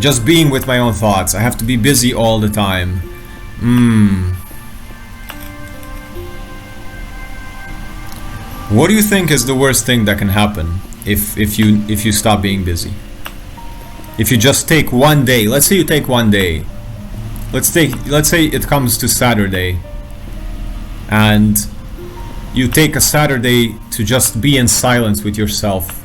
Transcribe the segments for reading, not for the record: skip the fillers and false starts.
Just being with my own thoughts. I have to be busy all the time. What do you think is the worst thing that can happen if you stop being busy? If you just take one day, let's say you take one day. Let's say it comes to Saturday, and you take a Saturday to just be in silence with yourself.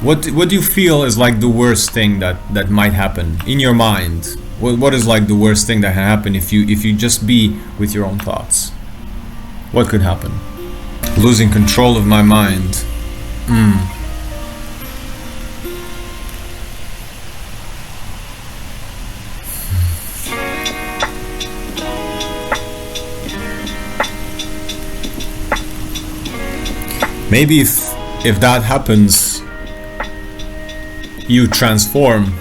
What do you feel is like the worst thing that might happen in your mind? What is like the worst thing that can happen if you just be with your own thoughts? What could happen? Losing control of my mind. Maybe if that happens, you transform.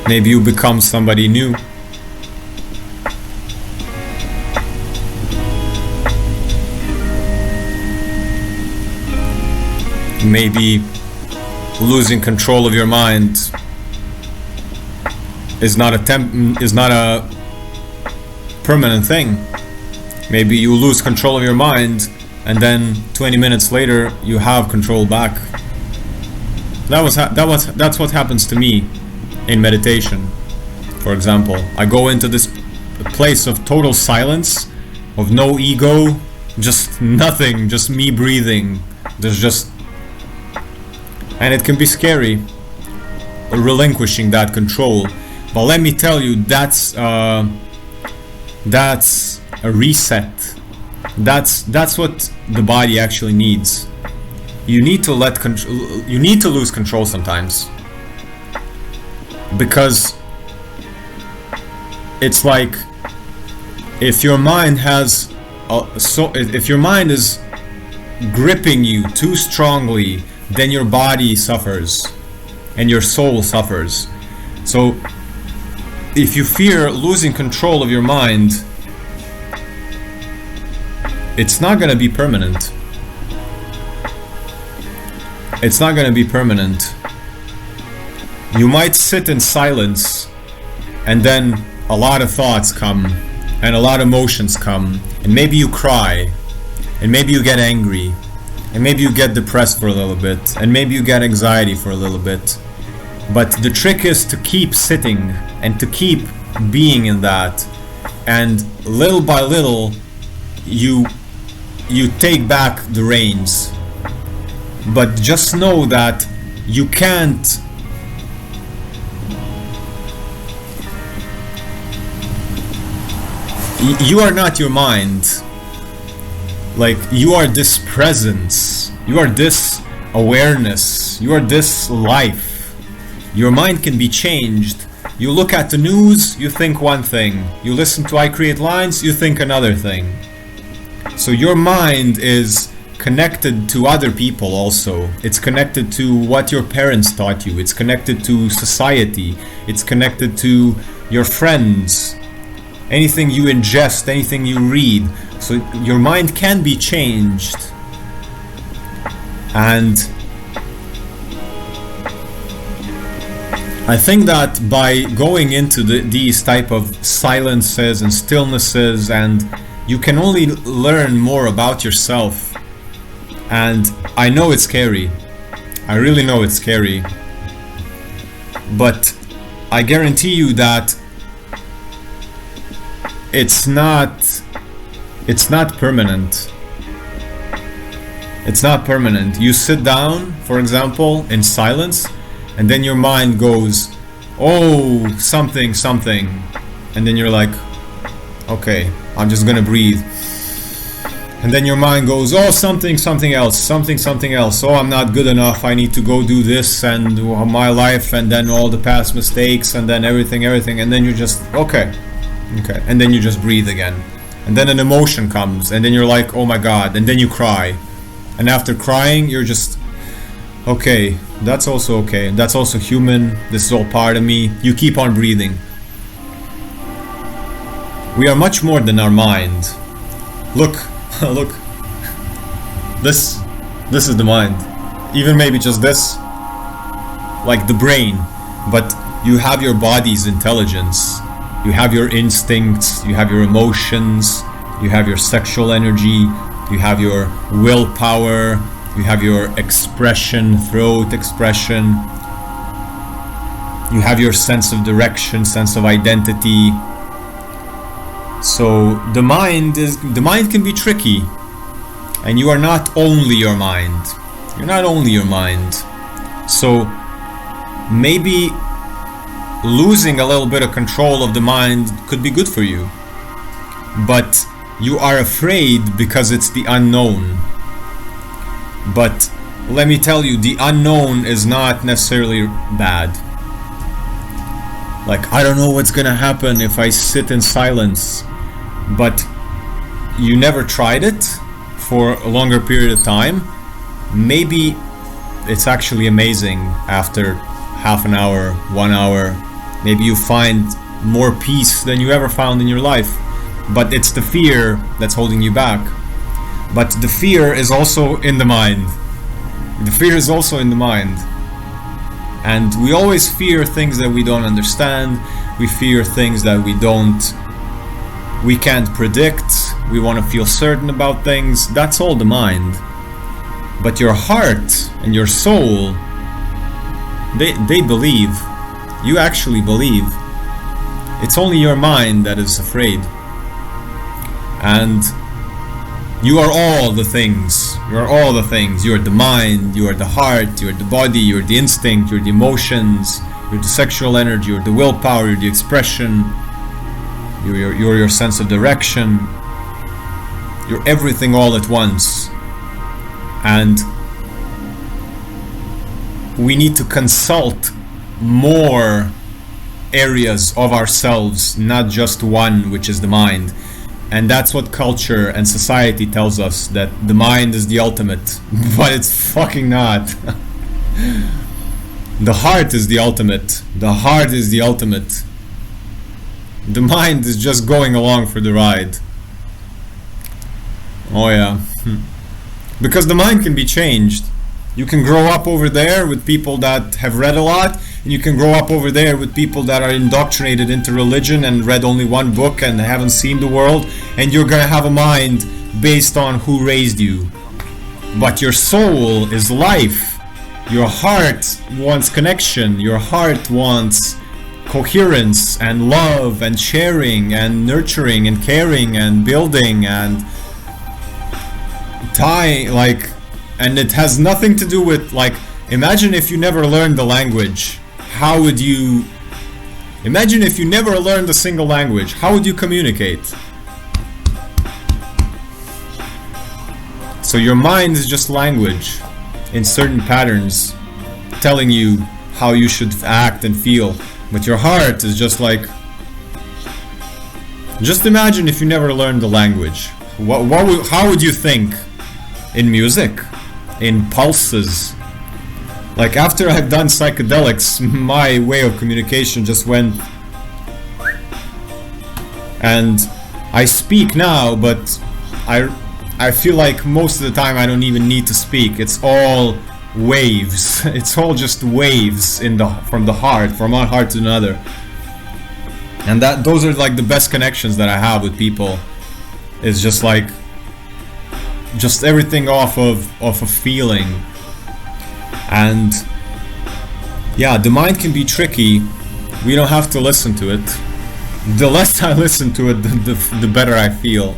Maybe you become somebody new. Maybe losing control of your mind is not a permanent thing. Maybe you lose control of your mind, and then 20 minutes later you have control back. That's what happens to me in meditation. For example, I go into this place of total silence, of no ego, just nothing, just me breathing. And it can be scary, relinquishing that control. But let me tell you, that's a reset. That's what the body actually needs. You need to lose control sometimes, because it's like if your mind is gripping you too strongly, then your body suffers and your soul suffers. So if you fear losing control of your mind, it's not going to be permanent. It's not going to be permanent. You might sit in silence, and then a lot of thoughts come, and a lot of emotions come, and maybe you cry, and maybe you get angry, and maybe you get depressed for a little bit, and maybe you get anxiety for a little bit. But the trick is to keep sitting and to keep being in that, and little by little you take back the reins. But just know that you can't you are not your mind. Like, you are this presence, you are this awareness, you are this life. Your mind can be changed. You look at the news, you think one thing. You listen to I Create Lines, you think another thing. So your mind is connected to other people also. It's connected to what your parents taught you. It's connected to society. It's connected to your friends. Anything you ingest, anything you read. So your mind can be changed. And I think that by going into these type of silences and stillnesses, and you can only learn more about yourself. And I know it's scary. I really know it's scary. But I guarantee you that it's not permanent. It's not permanent. You sit down, for example, in silence, and then your mind goes, oh, something, and then you're like, okay, I'm just gonna breathe. And then your mind goes, oh, something else. Oh, I'm not good enough. I need to go do this, and my life, and then all the past mistakes, and then everything. And then you just, okay. And then you just breathe again. And then an emotion comes, and then you're like, oh my God. And then you cry. And after crying, you're just, okay, that's also okay. That's also human. This is all part of me. You keep on breathing. We are much more than our mind. Look. Look, this is the mind. Even maybe just this. like the brain, but you have your body's intelligence. You have your instincts, you have your emotions, you have your sexual energy, you have your willpower, you have your expression, throat expression, you have your sense of direction, sense of identity. So the mind can be tricky, and you are not only your mind. You're not only your mind. So maybe losing a little bit of control of the mind could be good for you, but you are afraid because it's the unknown. But let me tell you, the unknown is not necessarily bad. Like, I don't know what's gonna happen if I sit in silence, but you never tried it for a longer period of time. Maybe it's actually amazing after half an hour, 1 hour. Maybe you find more peace than you ever found in your life. But it's the fear that's holding you back. But the fear is also in the mind. The fear is also in the mind. And we always fear things that we don't understand. We fear things that we can't predict. We want to feel certain about things. That's all the mind. But your heart and your soul, they believe. You actually believe. It's only your mind that is afraid. And you are all the things. You are all the things. You are the mind, you are the heart, you are the body, you are the instinct, you are the emotions, you are the sexual energy, you are the willpower, you are the expression, you are your sense of direction. You're everything all at once. And we need to consult more areas of ourselves, not just one, which is the mind. And that's what culture and society tells us, that the mind is the ultimate. But it's fucking not. The heart is the ultimate. The heart is the ultimate. The mind is just going along for the ride. Oh yeah. Because the mind can be changed. You can grow up over there with people that have read a lot, and you can grow up over there with people that are indoctrinated into religion and read only one book and haven't seen the world, and you're gonna have a mind based on who raised you. But your soul is life. Your heart wants connection. Your heart wants coherence and love and sharing and nurturing and caring and building and and it has nothing to do with, like, imagine if you never learned the language. How would you... Imagine if you never learned a single language. How would you communicate? So your mind is just language in certain patterns telling you how you should act and feel. But your heart is just like... Just imagine if you never learned the language. How would you think? In music? In pulses? Like, after I've done psychedelics, my way of communication just went. And I speak now, but I feel like most of the time I don't even need to speak. It's all waves. It's all just waves from the heart, from one heart to another. And those are like the best connections that I have with people. It's just like just everything off of a feeling. And yeah, the mind can be tricky. We don't have to listen to it. The less I listen to it, the better I feel.